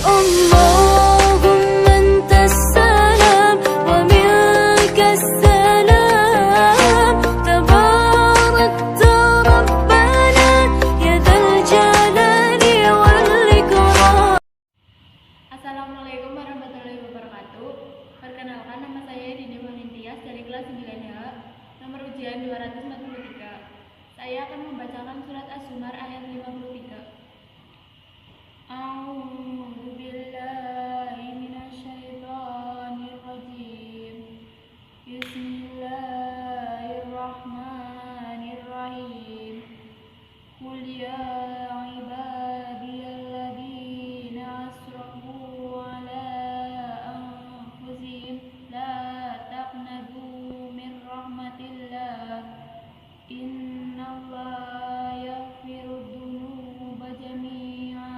اللهم أنت السلام ومنك السلام تباركت ربنا يا ذا الجلال والإكرام. Assalamualaikum warahmatullahi wabarakatuh. Perkenalkan, nama saya Dini Manintias dari kelas 9A, nomor ujian 243. Saya akan membacakan surat Az-Zumar ayat 53. A'udzu billahi minasyaitonir rajim. Bismillahirrahmanirrahim. Qul ya ibadiyalladzina asrafu ala anfusihim la taqnatu min rahmatillah. Innallaha yaghfirud dzunuba jami'a.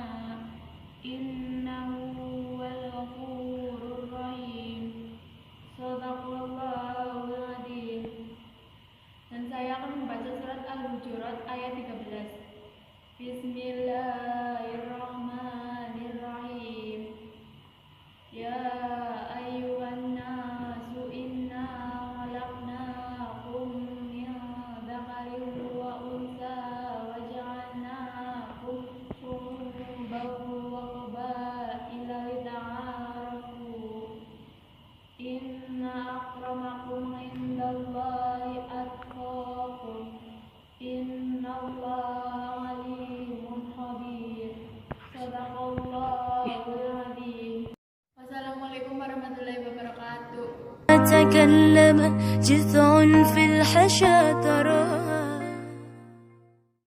Innahu huwal ghafurur rahim. Shadaqallahul adzim. Dan saya akan membaca surat Al-Hujurat ayat 13. Bismillahirrahmanirrahim. Ya ayyuhan nasu inna khalaqnakum min dzakarin wa untha wa ja'alnakum syu'uban wa qabaila lita'arafu. Inna akramakum indallahi atqakum. Innallaha alimun khabir. Shadaqallahul adzim. Wassalamualaikum warahmatullahi wabarakatuh. تكلم جذع في الحشا ترى